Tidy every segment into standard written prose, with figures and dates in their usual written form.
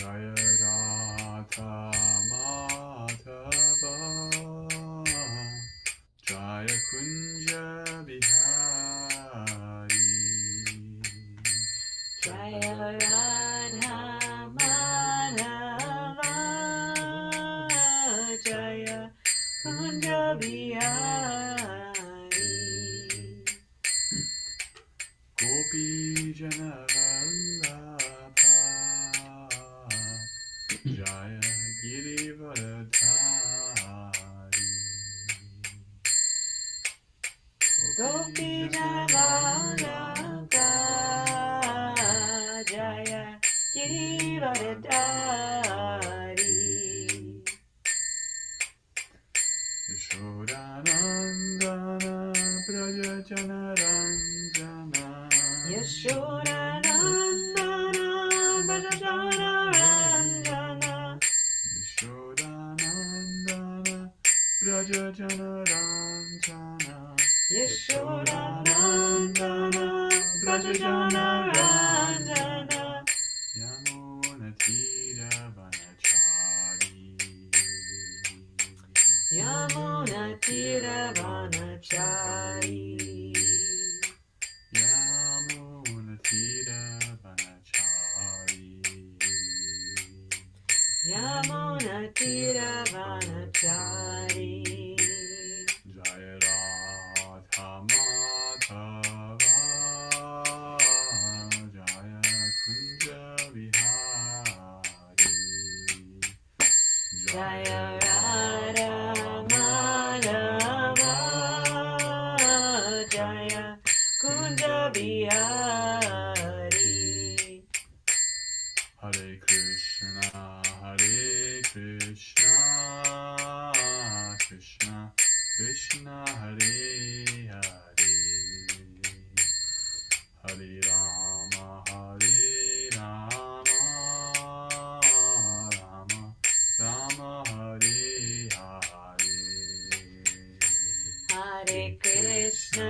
Jaya Radha Madhava Jaya Kunja Bihari Jaya Radha Madhava Jaya Kunja Bihari Gopi Jana Vallabha Jaya Girivardhari Gopi Janavallabha Jaya Girivardhari Yashodanandana Prajajana Ranjana Yashodanandana Bhajana Ranjana Yashodanandana Prajajana Ranjana Yashodanandana Bhajana Ranjana Yamuna Tira Vanachari Yamuna Tira Vanachari Yamuna Tira Vanachari Yamuna Tira Vanachari Jaya Radha Madhava Jaya Kunja Vihari Jaya Radha Madhava Jaya Kunja Bihari Hare Krishna Krishna Krishna Hare Hare Hare Rama Rama Rama Hare Hare Hare Krishna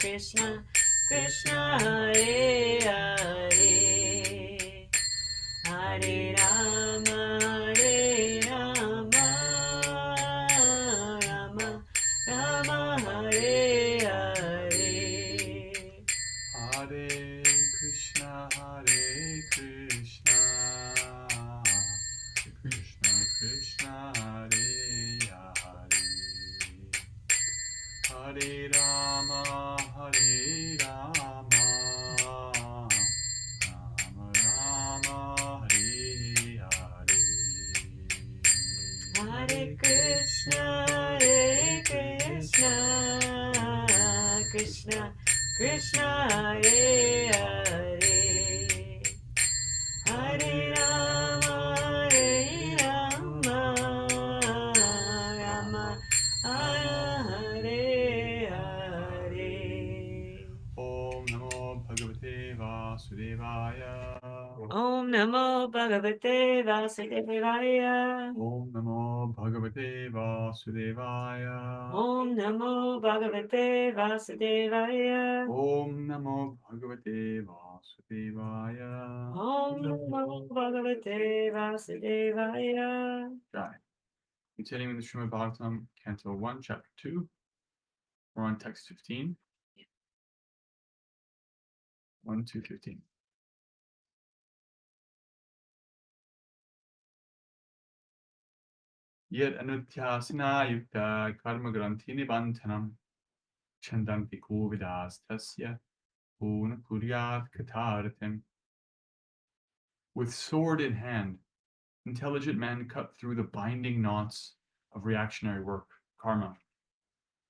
Krishna Krishna Hare Hare Hare Rama Rama Rama Hare Hare Hare Krishna Krishna Krishna Hare Hare Hare Rama Rama Rama Hare Hare Hare Krishna Krishna Krishna Hare Hare Hare Rama Rama Hare Hare Om Namo Bhagavate Vasudevaya Om Namo Bhagavate Vasudevaya Om Namo Bhagavate Vasudevaya Om Namo Bhagavate Vasudevaya Om Namo Bhagavate Vasudevaya Om Namo Bhagavate Vasudevaya Jai. Continuing with the Srimad Bhagavatam, Canto 1, Chapter 2. We're on text 15. 1 to 15. Yet anutyasina yukta karma granthi nibantanam chandanti kovidas tasya puna kuryat kataratim. With sword in hand, intelligent men cut through the binding knots of reactionary work, karma,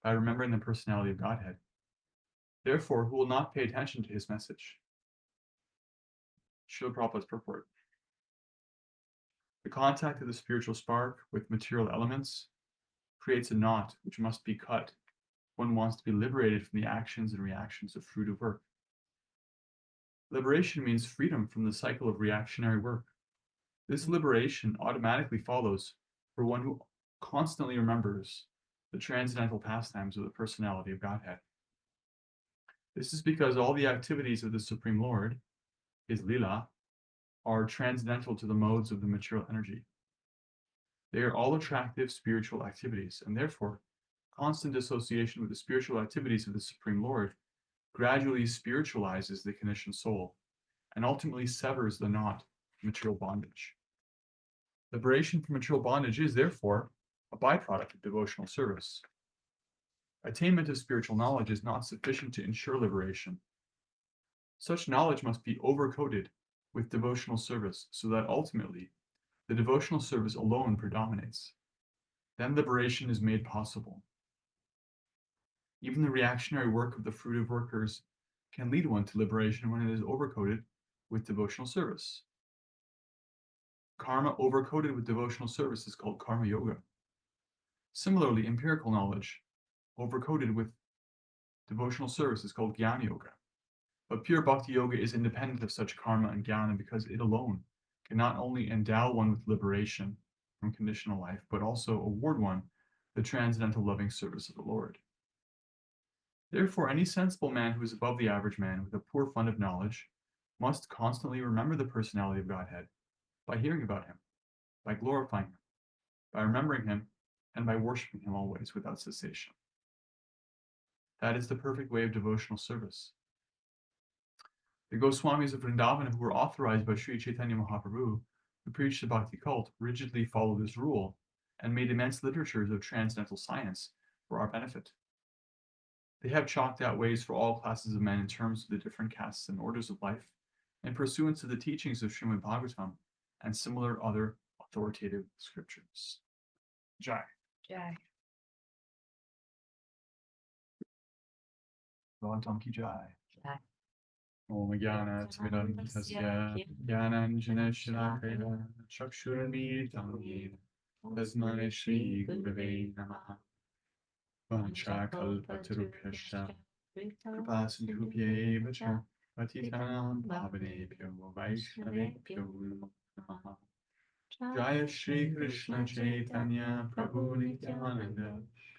by remembering the personality of Godhead. Therefore, who will not pay attention to his message? Srila Prabhupada's purport. The contact of the spiritual spark with material elements creates a knot which must be cut if one wants to be liberated from the actions and reactions of fruitive work. Liberation means freedom from the cycle of reactionary work. This liberation automatically follows for one who constantly remembers the transcendental pastimes of the personality of Godhead. This is because all the activities of the Supreme Lord, his lila, are transcendental to the modes of the material energy. They are all attractive spiritual activities, and therefore, constant association with the spiritual activities of the Supreme Lord gradually spiritualizes the conditioned soul and ultimately severs the knot of material bondage. Liberation from material bondage is, therefore, a byproduct of devotional service. Attainment of spiritual knowledge is not sufficient to ensure liberation. Such knowledge must be overcoated with devotional service so that ultimately the devotional service alone predominates. Then liberation is made possible. Even the reactionary work of the fruitive workers can lead one to liberation when it is overcoated with devotional service. Karma overcoated with devotional service is called karma yoga. Similarly, empirical knowledge overcoated with devotional service is called jnana yoga. But pure bhakti yoga is independent of such karma and jnana because it alone can not only endow one with liberation from conditional life, but also award one the transcendental loving service of the Lord. Therefore, any sensible man who is above the average man with a poor fund of knowledge must constantly remember the personality of Godhead by hearing about him, by glorifying him, by remembering him, and by worshiping him always without cessation. That is the perfect way of devotional service. The Goswamis of Vrindavan, who were authorized by Sri Chaitanya Mahaprabhu to preach the Bhakti cult, rigidly followed this rule and made immense literatures of transcendental science for our benefit. They have chalked out ways for all classes of men in terms of the different castes and orders of life, in pursuance of the teachings of Srimad Bhagavatam and similar other authoritative scriptures. Jai. Jai. Bhagavatam ki jai. Jai. Om Jnana Timirandhasya Jnananjana Shalakaya Chakshurmilitam Yena Tasmai Shri Gurave Namaha Vanchakalpatarubhyascha Kripasindhubhye Vacha Patitanam Pavanebhyo Vaishnavebhyo Namaha Jaya Shri Krishna Chaitanya Prabhu Nityananda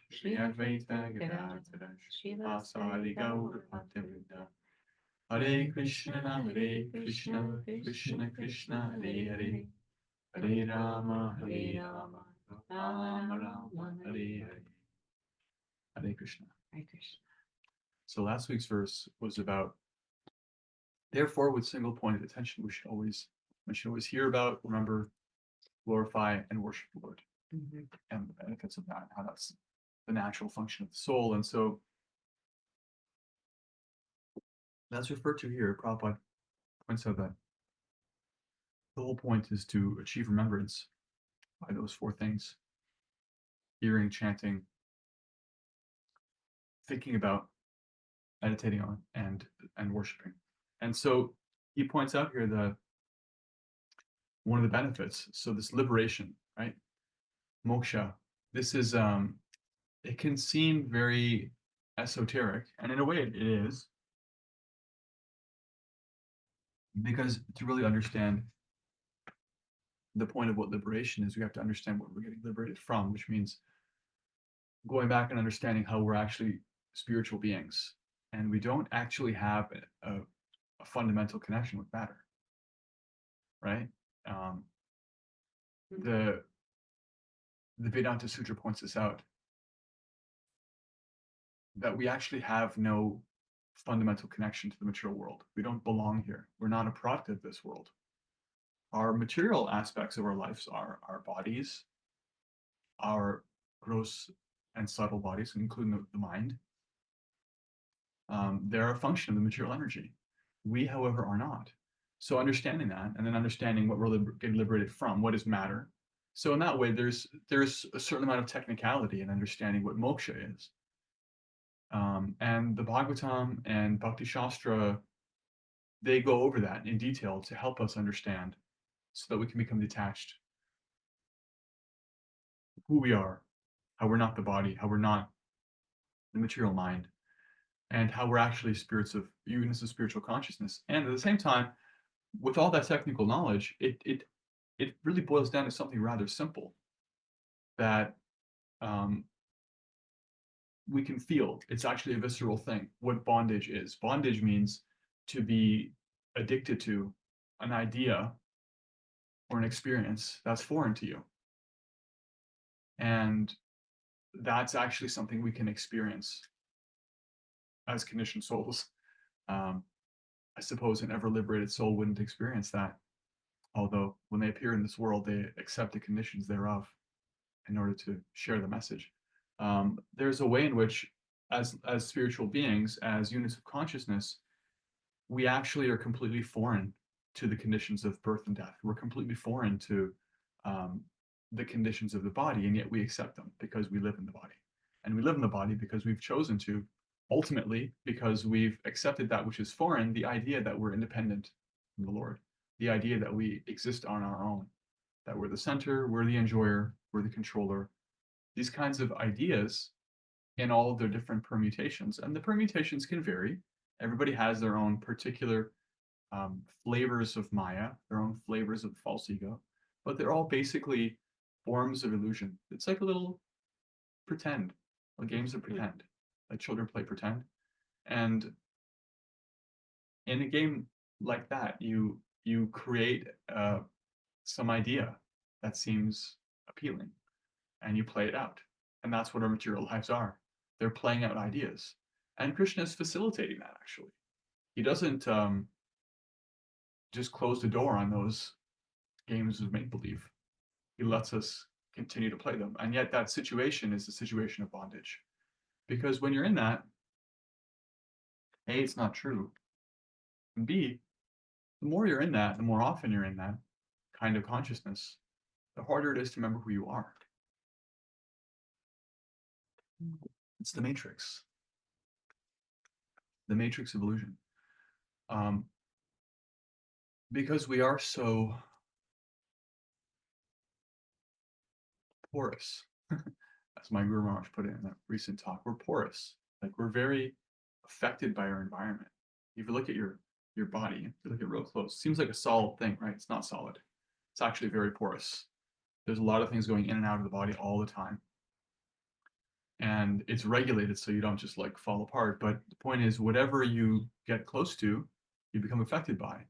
Shri Advaita Gadadhara Srivasadi Gaur Bhaktivinoda Hare Krishna, Krishna Krishna, Hare Hare, Hare Rama, Rama Rama, Hare Hare. Hare Krishna. Hare Krishna. So last week's verse was about, therefore, with single pointed attention, we should always hear about, remember, glorify, and worship the Lord, and the benefits of that, how that's the natural function of the soul. And so that's referred to here. Prabhupada points out that the whole point is to achieve remembrance by those four things: hearing, chanting, thinking about, meditating on, and worshiping. And so he points out here that one of the benefits, so this liberation, right? Moksha, this is it can seem very esoteric, and in a way it is, because to really understand the point of what liberation is, we have to understand what we're getting liberated from, which means going back and understanding how we're actually spiritual beings, and we don't actually have a fundamental connection with matter, right? The Vedanta Sutra points this out, that we actually have no fundamental connection to the material world. We don't belong here. We're not a product of this world. Our material aspects of our lives are our bodies, our gross and subtle bodies, including the mind. They're a function of the material energy. We, however, are not. So understanding that, and then understanding what we're getting liberated from, what is matter. So in that way, there's a certain amount of technicality in understanding what moksha is. And the Bhagavatam and Bhakti Shastra, they go over that in detail to help us understand, so that we can become detached. Who we are, how we're not the body, how we're not the material mind, and how we're actually spirits of units of spiritual consciousness. And at the same time, with all that technical knowledge, it really boils down to something rather simple, that we can feel. It's actually a visceral thing. What bondage is. Bondage means to be addicted to an idea or an experience that's foreign to you. And that's actually something we can experience as conditioned souls. I suppose an ever liberated soul wouldn't experience that. Although when they appear in this world, they accept the conditions thereof in order to share the message. There's a way in which, as spiritual beings, as units of consciousness, we actually are completely foreign to the conditions of birth and death. We're completely foreign to the conditions of the body, and yet we accept them because we live in the body. And we live in the body because we've chosen to, ultimately, because we've accepted that which is foreign, the idea that we're independent from the Lord, the idea that we exist on our own, that we're the center, we're the enjoyer, we're the controller. These kinds of ideas in all of their different permutations. And the permutations can vary. Everybody has their own particular flavors of Maya, their own flavors of false ego, but they're all basically forms of illusion. It's like a little pretend, like games of pretend, like children play pretend. And in a game like that, you create some idea that seems appealing, and you play it out. And that's what our material lives are. They're playing out ideas. And Krishna is facilitating that, actually. He doesn't just close the door on those games of make-believe. He lets us continue to play them. And yet that situation is a situation of bondage. Because when you're in that, A, it's not true. And B, the more you're in that, the more often you're in that kind of consciousness, the harder it is to remember who you are. It's the matrix. The matrix of illusion. Because we are so porous, as my Guru Maharaj put it in that recent talk, we're porous. Like, we're very affected by our environment. If you look at your body, if you look at real close, it seems like a solid thing, right? It's not solid. It's actually very porous. There's a lot of things going in and out of the body all the time. And it's regulated so you don't just like fall apart. But the point is, whatever you get close to, you become affected by.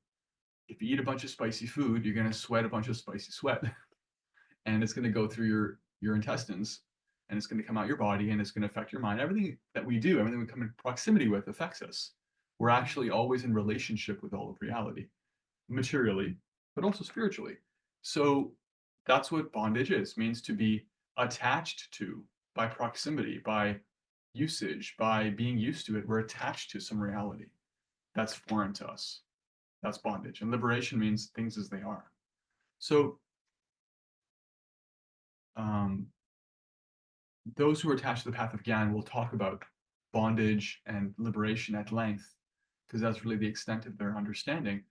If you eat a bunch of spicy food, you're going to sweat a bunch of spicy sweat. And it's going to go through your intestines, and it's going to come out your body, and it's going to affect your mind. Everything that we do, everything we come in proximity with affects us. We're actually always in relationship with all of reality, materially, but also spiritually. So that's what bondage is. It means to be attached to by proximity, by usage, by being used to it. We're attached to some reality that's foreign to us. That's bondage. And liberation means things as they are. So those who are attached to the path of Gyan will talk about bondage and liberation at length, because that's really the extent of their understanding.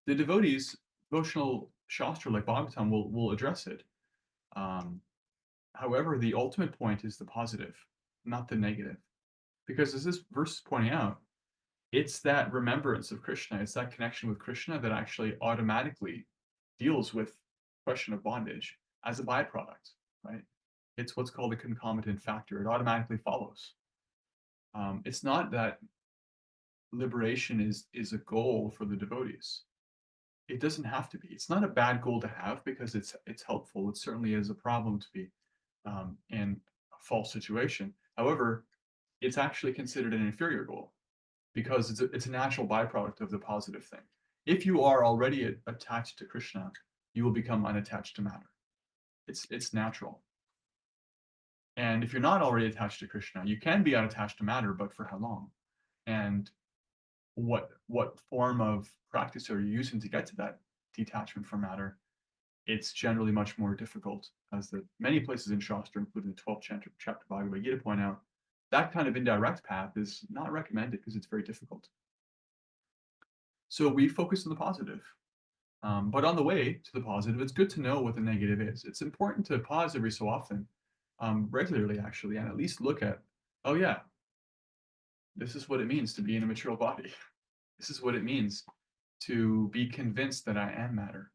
The devotees, devotional shastra like Bhagavatam will address it. However, the ultimate point is the positive, not the negative. Because as this verse is pointing out, it's that remembrance of Krishna, it's that connection with Krishna that actually automatically deals with the question of bondage as a byproduct, right? It's what's called a concomitant factor. It automatically follows. It's not that liberation is a goal for the devotees. It doesn't have to be. It's not a bad goal to have because it's helpful. It certainly is a problem to be in a false situation. However, it's actually considered an inferior goal because it's a natural byproduct of the positive thing. If you are already attached to Krishna, you will become unattached to matter. It's natural. And if you're not already attached to Krishna, you can be unattached to matter, but for how long? And what form of practice are you using to get to that detachment from matter? It's generally much more difficult, as the many places in Shastra, including the 12th chapter Bhagavad Gita, point out. That kind of indirect path is not recommended because it's very difficult. So we focus on the positive. But on the way to the positive, it's good to know what the negative is. It's important to pause every so often, regularly actually, and at least look at, oh yeah, this is what it means to be in a material body. This is what it means to be convinced that I am matter,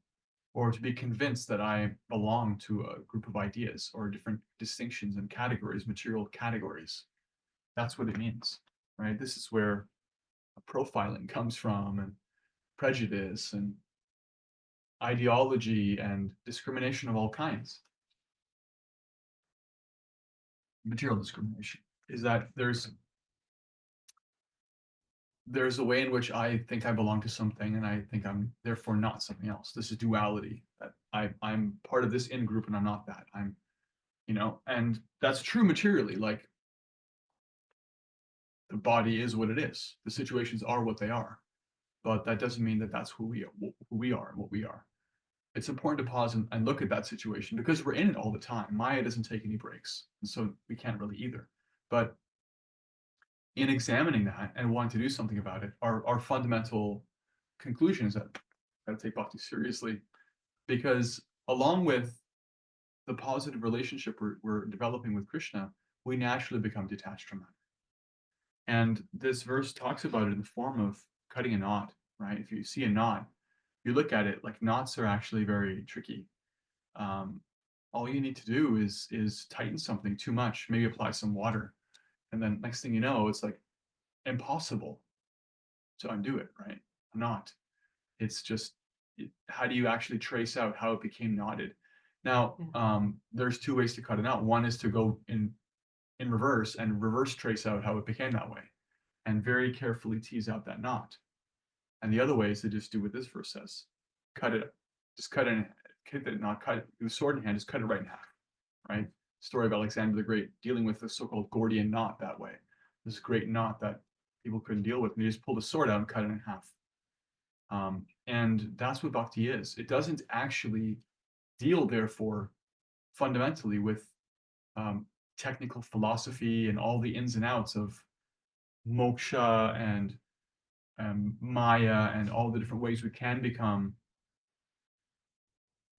or to be convinced that I belong to a group of ideas or different distinctions and categories, material categories. That's what it means, right? This is where profiling comes from, and prejudice and ideology and discrimination of all kinds. Material discrimination is that there's a way in which I think I belong to something and I think I'm therefore not something else. This is duality, that I'm part of this in group and I'm not that. I'm, and that's true materially. Like, the body is what it is. The situations are what they are, but that doesn't mean that that's who we are and what we are. It's important to pause and look at that situation because we're in it all the time. Maya doesn't take any breaks, and so we can't really either. But in examining that and wanting to do something about it, our fundamental conclusion is that I gotta take bhakti seriously, because along with the positive relationship we're developing with Krishna, we naturally become detached from that. And this verse talks about it in the form of cutting a knot, right? If you see a knot, you look at it, like, knots are actually very tricky. All you need to do is tighten something too much, maybe apply some water, and then next thing you know, it's like impossible to undo it, right? A knot. It's just, how do you actually trace out how it became knotted? Now, there's two ways to cut a knot. One is to go in reverse and reverse trace out how it became that way, and very carefully tease out that knot. And the other way is to just do what this verse says: cut it, just cut it, not cut it, with a sword in hand, just cut it right in half, right? Story of Alexander the Great dealing with the so-called Gordian knot that way. This great knot that people couldn't deal with, and they just pulled a sword out and cut it in half. And that's what bhakti is. It doesn't actually deal, therefore, fundamentally with technical philosophy and all the ins and outs of moksha and maya and all the different ways we can become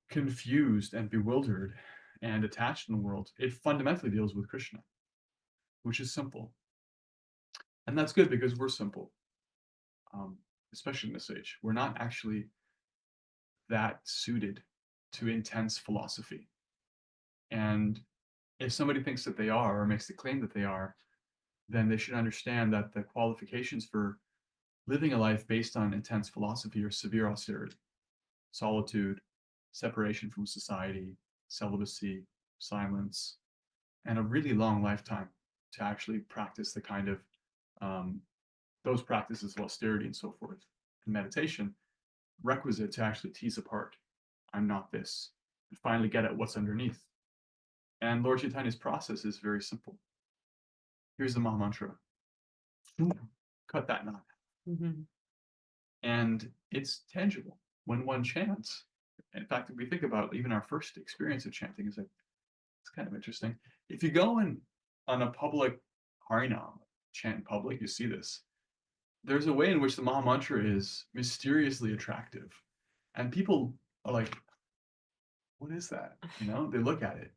confused and bewildered and attached in the world. It fundamentally deals with Krishna, which is simple. And that's good because we're simple, especially in this age. We're not actually that suited to intense philosophy. And if somebody thinks that they are or makes the claim that they are, then they should understand that the qualifications for living a life based on intense philosophy are severe austerity, solitude, separation from society, celibacy, silence, and a really long lifetime to actually practice the kind of those practices of austerity and so forth, and meditation, requisite to actually tease apart, I'm not this, and finally get at what's underneath. And Lord Chaitanya's process is very simple. Here's the Maha Mantra. Cut that knot. Mm-hmm. And it's tangible when one chants. In fact, if we think about even our first experience of chanting, is like, it's kind of interesting. If you go on a public harinam, chant in public, you see this. There's a way in which the Maha Mantra is mysteriously attractive. And people are like, what is that? They look at it.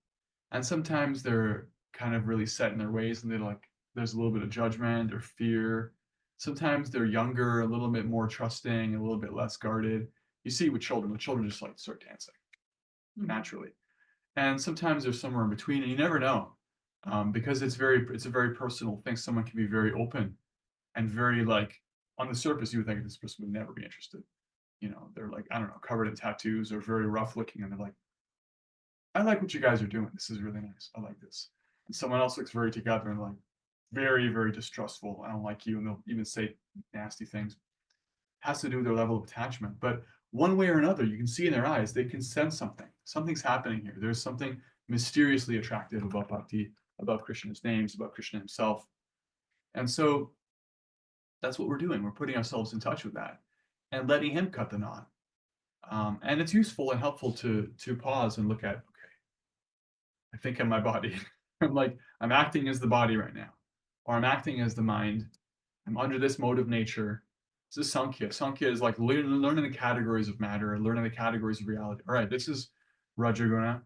And sometimes they're kind of really set in their ways and they're like, there's a little bit of judgment or fear. Sometimes they're younger, a little bit more trusting, a little bit less guarded. You see with children, just like start dancing naturally. And sometimes there's somewhere in between, and you never know, because it's a very personal thing. Someone can be very open and very, like, on the surface, you would think this person would never be interested. They're like, I don't know, covered in tattoos or very rough looking, and they're like, I like what you guys are doing. This is really nice. I like this. And someone else looks very together and like very, very distrustful. I don't like you. And they'll even say nasty things. It has to do with their level of attachment. But one way or another, you can see in their eyes, they can sense something. Something's happening here. There's something mysteriously attractive about bhakti, about Krishna's names, about Krishna himself. And so that's what we're doing. We're putting ourselves in touch with that and letting him cut the knot. And it's useful and helpful to pause and look at, okay, I think I'm my body. I'm acting as the body right now, or I'm acting as the mind. I'm under this mode of nature. This is Sankhya. Sankhya is like learning the categories of matter, learning the categories of reality. All right, this is Rajaguna.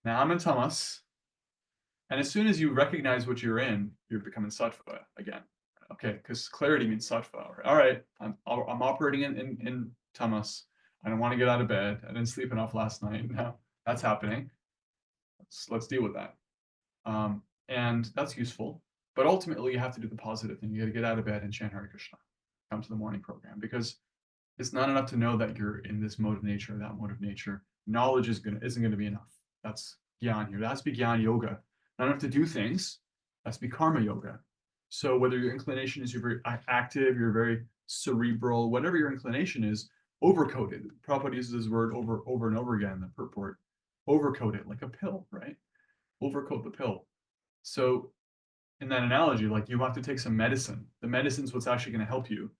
Now I'm in Tamas. And as soon as you recognize what you're in, you're becoming Sattva again. Okay, because clarity means Sattva. All right, I'm operating in Tamas. I don't want to get out of bed. I didn't sleep enough last night. Now that's happening. Let's deal with that. And that's useful. But ultimately, you have to do the positive thing. You got to get out of bed and chant Hare Krishna, come to the morning program, because it's not enough to know that you're in this mode of nature or that mode of nature. Knowledge isn't going to be enough. That's gyan here. That has to be gyan yoga. Not enough to do things. That's be karma yoga. So whether your inclination is you're very active, you're very cerebral, whatever your inclination is, overcoat it. Prabhupada uses this word over and over again in the purport. Overcoat it like a pill, right? Overcoat the pill. So in that analogy, like you have to take some medicine. The medicine's what's actually going to help you.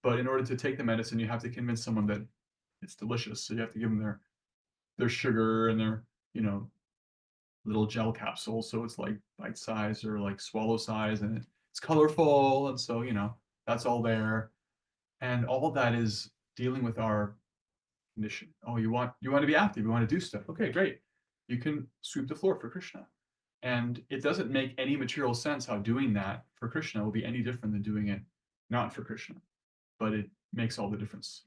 But in order to take the medicine, you have to convince someone that it's delicious. So you have to give them their sugar and their, little gel capsule. So it's like bite size or like swallow size, and it's colorful. And so, that's all there. And all of that is dealing with our condition. Oh, you want to be active, you want to do stuff. Okay, great. You can sweep the floor for Krishna. And it doesn't make any material sense how doing that for Krishna will be any different than doing it not for Krishna. But it makes all the difference.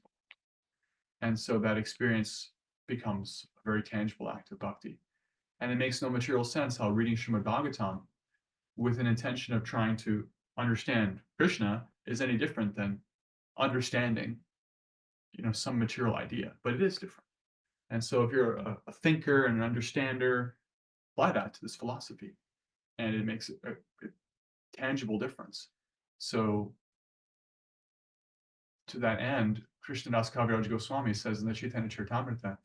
And so that experience becomes a very tangible act of bhakti. And it makes no material sense how reading Srimad Bhagavatam with an intention of trying to understand Krishna is any different than understanding, some material idea. But it is different. And so if you're a thinker and an understander, apply that to this philosophy. And it makes a tangible difference. So to that end, Krishnadas Kaviraj Goswami says in the Chaitanya Charitamrita,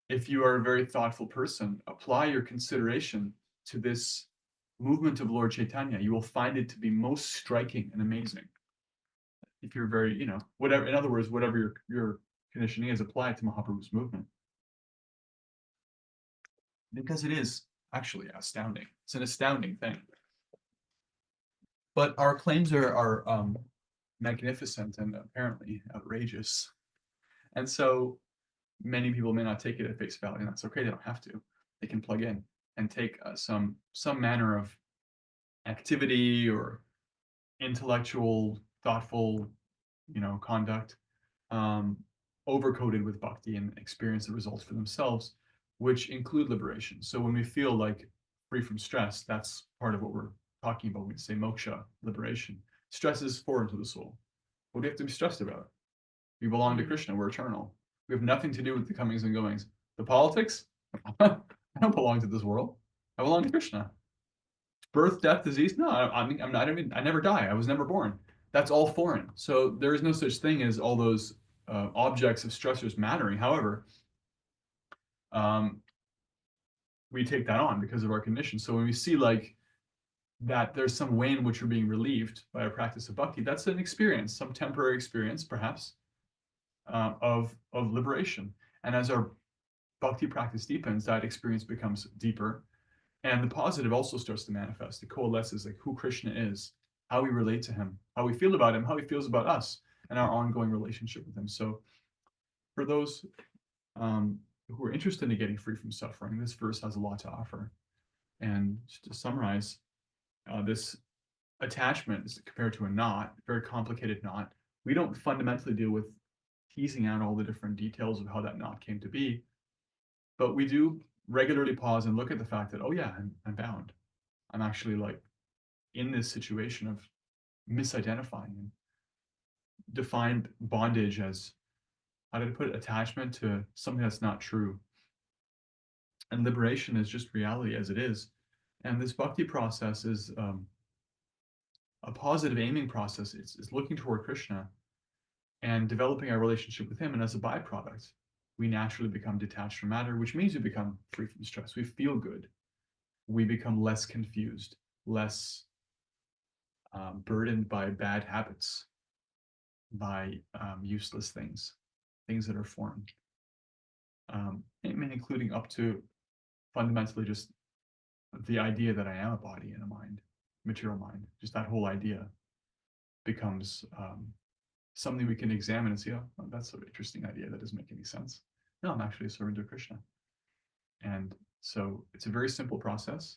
if you are a very thoughtful person, apply your consideration to this movement of Lord Chaitanya. You will find it to be most striking and amazing. If you're very, whatever, in other words, whatever your conditioning is, apply it to Mahaprabhu's movement. Because it is actually astounding. It's an astounding thing. But our claims are magnificent and apparently outrageous. And so many people may not take it at face value, and that's okay. They don't have to. They can plug in and take some manner of activity or intellectual, thoughtful, conduct, overcoated with bhakti and experience the results for themselves, which include liberation. So when we feel like free from stress, that's part of what we're talking about when we say moksha, liberation. Stress is foreign to the soul. What do we have to be stressed about? We belong to Krishna. We're eternal. We have nothing to do with the comings and goings. The politics, I don't belong to this world. I belong to Krishna. Birth, death, disease, no, I'm not. I never die. I was never born. That's all foreign. So there is no such thing as all those objects of stressors mattering. However, we take that on because of our condition. So when we see like that there's some way in which we're being relieved by a practice of bhakti, that's an experience, some temporary experience, perhaps, of liberation. And as our bhakti practice deepens, that experience becomes deeper. And the positive also starts to manifest. It coalesces like who Krishna is, how we relate to him, how we feel about him, how he feels about us, and our ongoing relationship with him. So for those who are interested in getting free from suffering, this verse has a lot to offer. And just to summarize, this attachment is compared to a knot, a very complicated knot. We don't fundamentally deal with teasing out all the different details of how that knot came to be, but we do regularly pause and look at the fact that, oh yeah, I'm bound. I'm actually like in this situation of misidentifying and define bondage as, how did I put it, attachment to something that's not true. And liberation is just reality as it is. And this bhakti process is a positive aiming process. It's looking toward Krishna and developing our relationship with him. And as a byproduct, we naturally become detached from matter, which means we become free from stress. We feel good. We become less confused, less burdened by bad habits, by useless things that are foreign, including up to fundamentally just the idea that I am a body and a mind, material mind. Just that whole idea becomes something we can examine and see, oh, that's an interesting idea. That doesn't make any sense. No, I'm actually a servant of Krishna. And so it's a very simple process.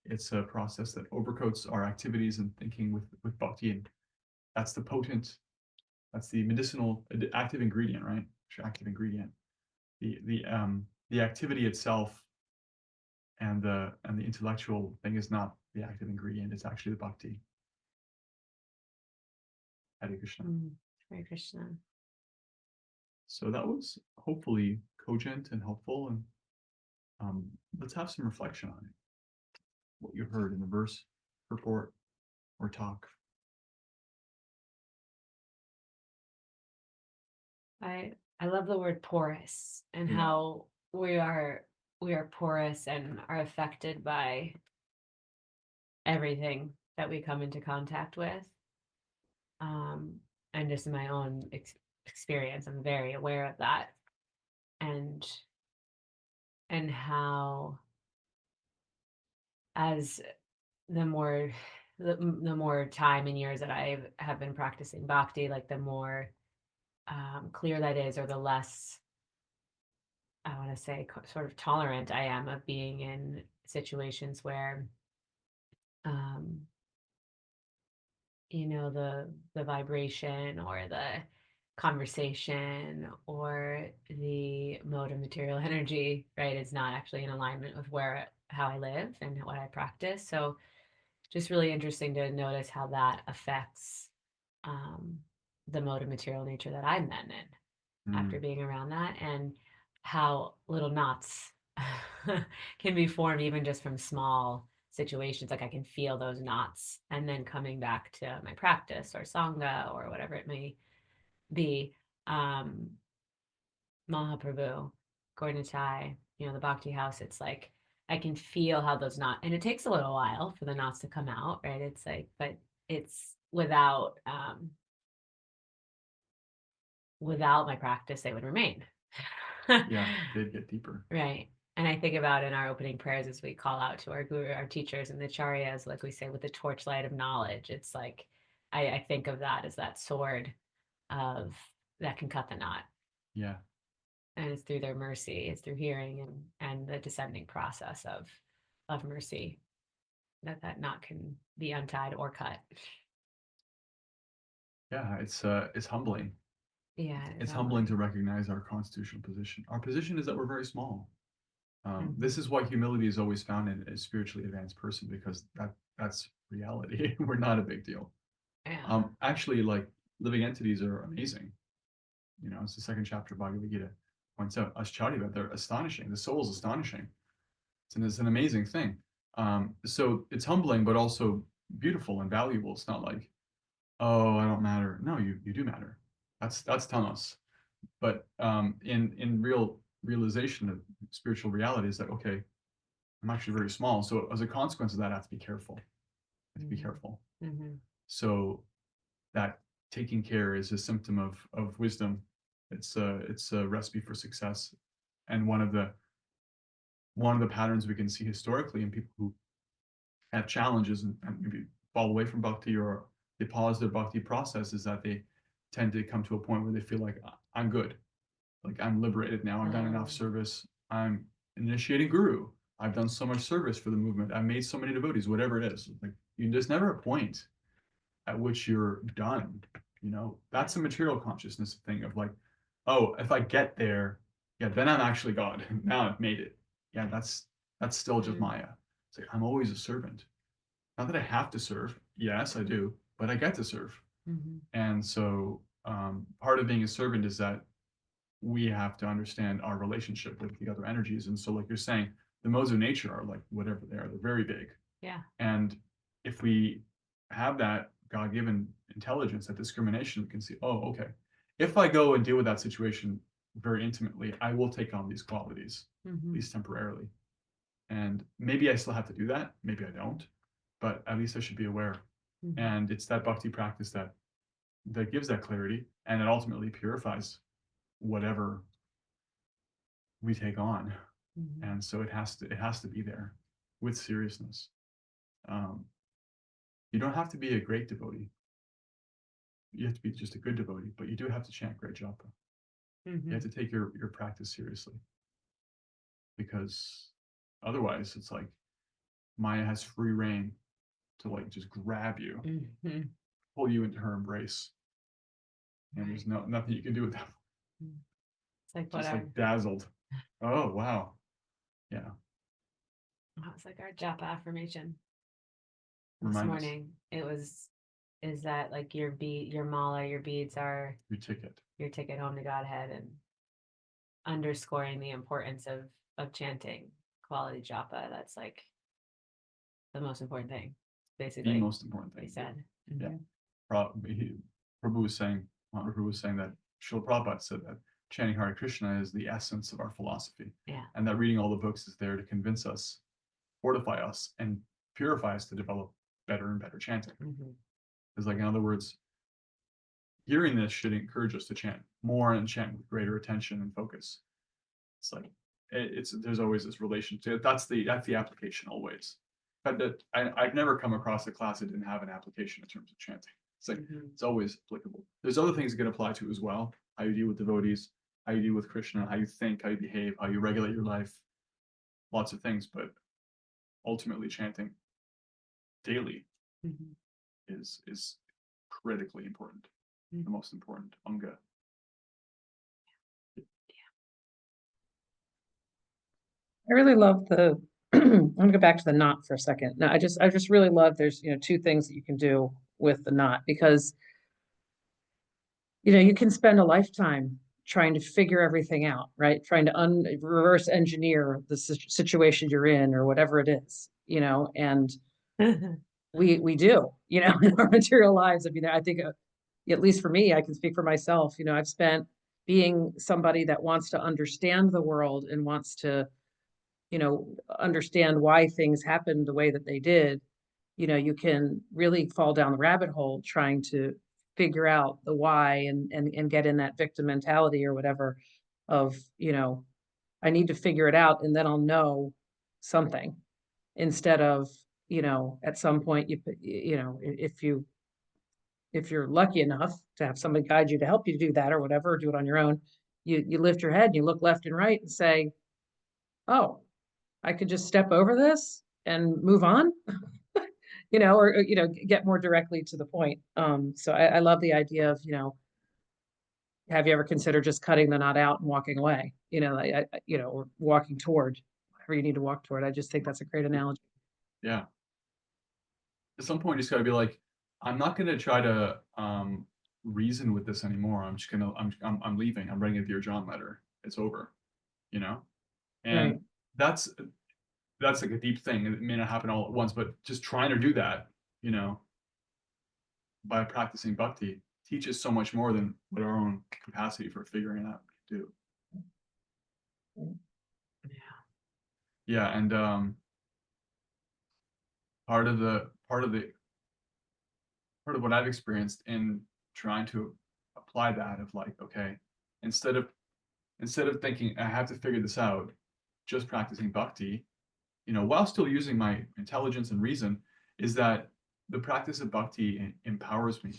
It's a process that overcoats our activities and thinking with bhakti. And that's the medicinal active ingredient, right? Active ingredient. The activity itself and the intellectual thing is not the active ingredient. It's actually the bhakti. Hare Krishna. Hare Krishna. So that was hopefully cogent and helpful. And let's have some reflection on it. What you heard in the verse, purport, or talk. I love the word porous and how we are porous and are affected by everything that we come into contact with. And just in my own experience, I'm very aware of that, and how as the more time and years that I have been practicing bhakti, like the more clear that is, or the less, I want to say, sort of tolerant I am of being in situations where, you know, the vibration or the conversation or the mode of material energy, right, is not actually in alignment with how I live and what I practice. So just really interesting to notice how that affects the mode of material nature that I'm then in after being around that, and how little knots can be formed even just from small situations. Like I can feel those knots, and then coming back to my practice or sangha or whatever it may be, Mahaprabhu, Gornitai, you know, the Bhakti house, it's like I can feel how those knots, and it takes a little while for the knots to come out, right? It's like, but it's without my practice, they would remain. Yeah, they'd get deeper. Right. And I think about in our opening prayers as we call out to our guru, our teachers, and the charyas, like we say, with the torchlight of knowledge. It's like I think of that as that sword of that can cut the knot. Yeah. And it's through their mercy, it's through hearing and the descending process of mercy that knot can be untied or cut. Yeah, it's humbling. Yeah, it's humbling to recognize our constitutional position. Our position is that we're very small. This is why humility is always found in a spiritually advanced person, because that's reality. We're not a big deal. Yeah. Actually, like, living entities are amazing. You know, it's the second chapter of Bhagavad Gita points out. Ascharya, they're astonishing. The soul is astonishing. It's an amazing thing. So it's humbling, but also beautiful and valuable. It's not like, oh, I don't matter. No, you do matter. That's Tamas. But in realization of spiritual reality is that, okay, I'm actually very small. So as a consequence of that, I have to be careful. I have to be careful. So that taking care is a symptom of wisdom. It's a recipe for success. And one of the patterns we can see historically in people who have challenges and maybe fall away from bhakti, or they pause their bhakti process, is that they tend to come to a point where they feel like, I'm good. Like, I'm liberated now. I've done enough service. I'm initiating guru. I've done so much service for the movement. I've made so many devotees, whatever it is. Like, there's never a point at which you're done. You know, that's a material consciousness thing of like, oh, if I get there, yeah, then I'm actually God. Now I've made it. Yeah, that's still just Maya. It's like, I'm always a servant. Not that I have to serve. Yes, I do, but I get to serve. And so part of being a servant is that we have to understand our relationship with the other energies. And so, like you're saying, the modes of nature are like whatever they are, they're very big. Yeah. And if we have that God-given intelligence, that discrimination, we can see, oh, okay, if I go and deal with that situation very intimately, I will take on these qualities, at least temporarily. And maybe I still have to do that, maybe I don't, but at least I should be aware. And it's that bhakti practice that gives that clarity, and it ultimately purifies whatever we take on. And so it has to be there with seriousness. You don't have to be a great devotee. You have to be just a good devotee, but you do have to chant great japa. You have to take your practice seriously, because otherwise it's like Maya has free reign to like just grab you, pull you into her embrace, and there's nothing you can do with that. It's like just like dazzled. Oh wow, yeah. It's like our japa affirmation. Remind us. morning. Is that like your mala, your beads are Your ticket. your ticket home to Godhead, and underscoring the importance of chanting quality japa. That's like the most important thing, basically. The most important thing. They said. Yeah. Prabhu was saying that Srila Prabhupada said that chanting Hare Krishna is the essence of our philosophy. Yeah. And that reading all the books is there to convince us, fortify us, and purify us to develop better and better chanting. It's like, in other words, hearing this should encourage us to chant more and chant with greater attention and focus. It's like there's always this relation to it. That's the application always. But I've never come across a class that didn't have an application in terms of chanting. It's like it's always applicable. There's other things that can apply to as well. How you deal with devotees, how you deal with Krishna, how you think, how you behave, how you regulate your life. Lots of things, but ultimately chanting daily is critically important. The most important anga. I really love the, I'm gonna go back to the knot for a second. No, I just really love, there's, two things that you can do with the knot, because, you can spend a lifetime trying to figure everything out, right? Trying to reverse engineer the situation you're in or whatever it is, and we do, in our material lives. I mean, I think, at least for me, I can speak for myself, I've spent being somebody that wants to understand the world and wants to, understand why things happened the way that they did. You can really fall down the rabbit hole trying to figure out the why and get in that victim mentality or whatever of, I need to figure it out and then I'll know something, instead of, at some point if you're lucky enough to have somebody guide you to help you do that or whatever, or do it on your own, you lift your head and you look left and right and say, oh, I could just step over this and move on, or get more directly to the point. So I love the idea of, have you ever considered just cutting the knot out and walking away, or walking toward wherever you need to walk toward. I just think that's a great analogy. Yeah. At some point, you just got to be like, I'm not going to try to reason with this anymore. I'm just gonna, I'm leaving. I'm writing a Dear John letter. It's over, and Right. that's like a deep thing. It may not happen all at once, but just trying to do that, by practicing bhakti teaches so much more than what our own capacity for figuring it out can do. Yeah, and part of what I've experienced in trying to apply that of like, okay, instead of thinking I have to figure this out, just practicing bhakti, while still using my intelligence and reason, is that the practice of bhakti empowers me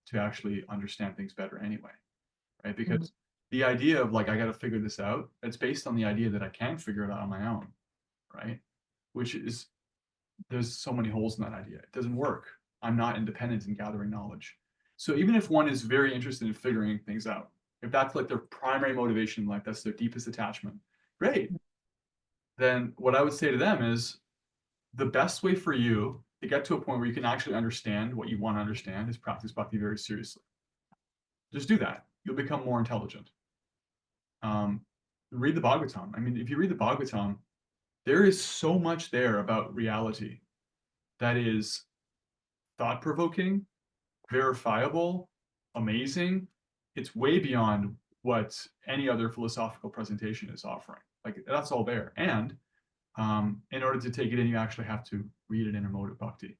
to actually understand things better anyway, right? Because the idea of like, I got to figure this out, it's based on the idea that I can figure it out on my own, right? Which is, there's so many holes in that idea. It doesn't work. I'm not independent in gathering knowledge. So even if one is very interested in figuring things out, if that's like their primary motivation in life, that's their deepest attachment, great. Then what I would say to them is, the best way for you to get to a point where you can actually understand what you want to understand is practice bhakti very seriously. Just do that. You'll become more intelligent. Read the Bhagavatam. I mean, if you read the Bhagavatam, there is so much there about reality that is thought-provoking, verifiable, amazing. It's way beyond what any other philosophical presentation is offering. Like, that's all there. And in order to take it in, you actually have to read it in a mode of bhakti.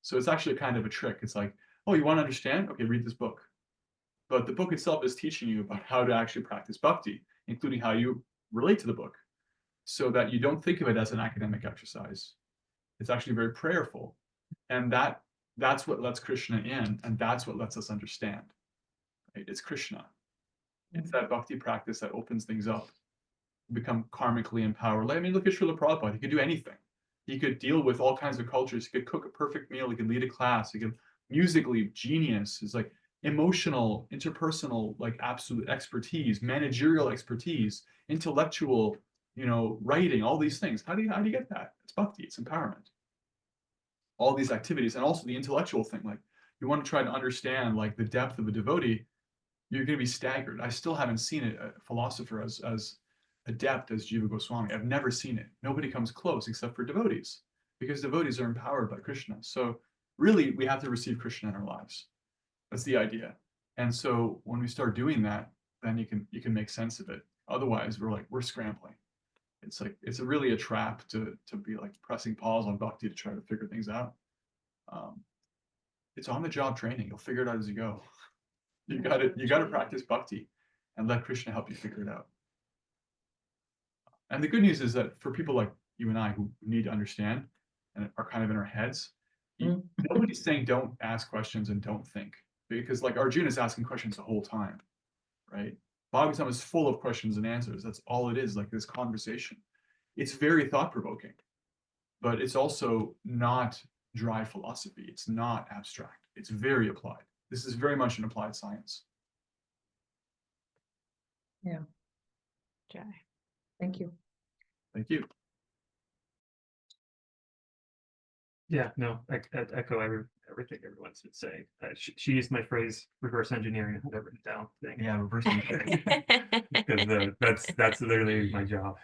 So it's actually kind of a trick. It's like, oh, you want to understand? Okay, read this book. But the book itself is teaching you about how to actually practice bhakti, including how you relate to the book, so that you don't think of it as an academic exercise. It's actually very prayerful. And that's what lets Krishna in, and that's what lets us understand. Right? It's Krishna. It's that bhakti practice that opens things up, become karmically empowered. I mean, look at Srila Prabhupada. He could do anything. He could deal with all kinds of cultures. He could cook a perfect meal. He could lead a class. He could musically genius. He's like emotional, interpersonal, like absolute expertise, managerial expertise, intellectual, writing, all these things. How do you get that? It's bhakti. It's empowerment. all these activities, and also the intellectual thing. Like, you want to try to understand like the depth of a devotee, you're going to be staggered. I still haven't seen a philosopher as adept as Jiva Goswami. I've never seen it. Nobody comes close except for devotees, because devotees are empowered by Krishna. So really, we have to receive Krishna in our lives. That's the idea. And so when we start doing that, then you can make sense of it. Otherwise, we're scrambling. It's like it's really a trap to be like pressing pause on bhakti to try to figure things out. It's on the job training. You'll figure it out as you go. You got to practice bhakti and let Krishna help you figure it out. And the good news is that for people like you and I who need to understand and are kind of in our heads, nobody's saying don't ask questions and don't think, because like Arjuna is asking questions the whole time, right? Bhagavatam is full of questions and answers. That's all it is, like this conversation. It's very thought-provoking, but it's also not dry philosophy. It's not abstract. It's very applied. This is very much an applied science. Yeah. Jai. Thank you. Thank you. Yeah, no, I echo everything everyone's been saying. She used my phrase "reverse engineering" and had it written down. Thing. Yeah, reverse engineering. Because that's literally my job.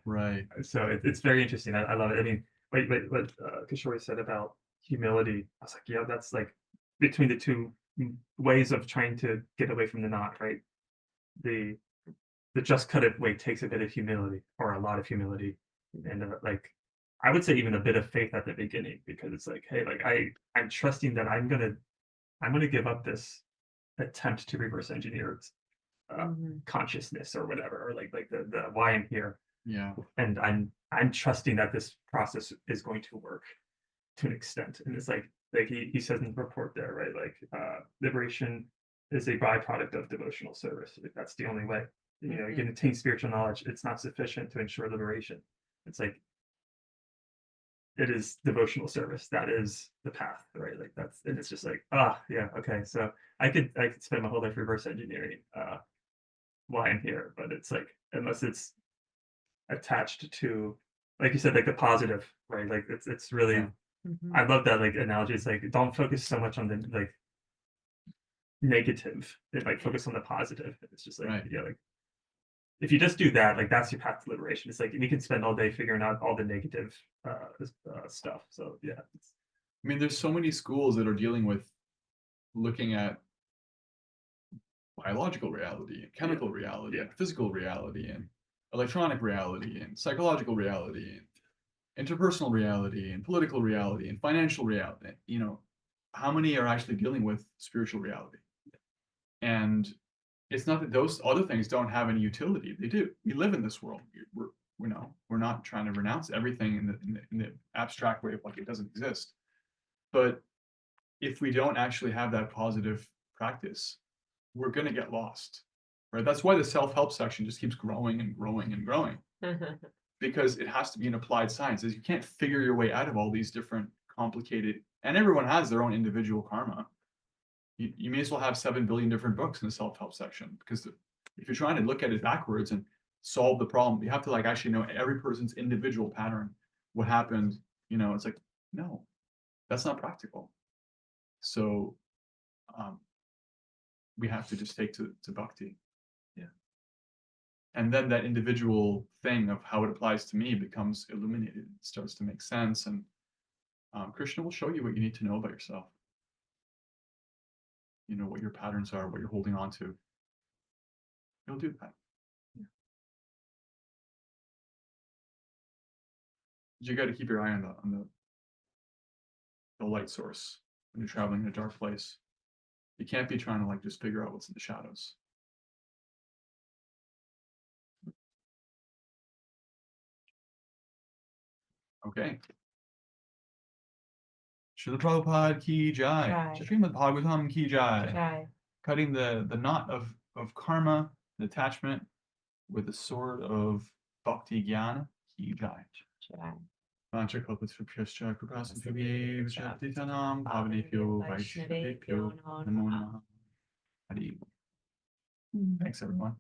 Right. So it's very interesting. I love it. I mean, what Kishore said about humility, I was like, yeah, that's like between the two ways of trying to get away from the knot, right? The just cut it way takes a bit of humility, or a lot of humility, and like I would say even a bit of faith at the beginning, because it's like, hey, like I'm trusting that I'm gonna give up this attempt to reverse engineer consciousness or whatever, or like the why I'm here. Yeah. And I'm trusting that this process is going to work to an extent. And it's like he says in the report there, right? Like liberation is a byproduct of devotional service. Like, that's the only way. You know, you can attain spiritual knowledge. It's not sufficient to ensure liberation. It's like it is devotional service. That is the path, right? Like that's, and it's just like, yeah, okay. So I could spend my whole life reverse engineering why I'm here, but it's like, unless it's attached to, like you said, like the positive, right? Like it's really, Yeah. I love that like analogy. It's like, don't focus so much on the like negative, and like focus on the positive. It's just like, Right. yeah, like if you just do that, like that's your path to liberation. It's like we can spend all day figuring out all the negative stuff. So yeah, I mean, there's so many schools that are dealing with looking at biological reality and chemical reality and physical reality and electronic reality and psychological reality and interpersonal reality and political reality and financial reality. You know, how many are actually dealing with spiritual reality? And it's not that those other things don't have any utility. They do. We live in this world. We're not trying to renounce everything in the abstract way of like it doesn't exist. But if we don't actually have that positive practice, we're going to get lost, right? That's why the self-help section just keeps growing and growing and growing, because it has to be an applied science. You can't figure your way out of all these different complicated, and everyone has their own individual karma. You may as well have 7 billion different books in the self-help section, because if you're trying to look at it backwards and solve the problem, you have to like actually know every person's individual pattern, what happened. You know, it's like, no, that's not practical. So we have to just take to bhakti. Yeah. And then that individual thing of how it applies to me becomes illuminated. It starts to make sense. And Krishna will show you what you need to know about yourself. You know, what your patterns are, what you're holding on to. He'll do that. Yeah. You got to keep your eye on the light source when you're traveling in a dark place. You can't be trying to like just figure out what's in the shadows. Okay. Srila Prabhupada ki jai. Jai. Srimad Bhagavatam ki jai. Jai. Cutting the knot of karma, the attachment, with the sword of bhakti jnana ki jai. Jai. Vanchakalpatarubhyascha kripasindhubhyev shaktitanam bhavanebhyo vaishnavebhyo namo namaha. Hari. Thanks everyone.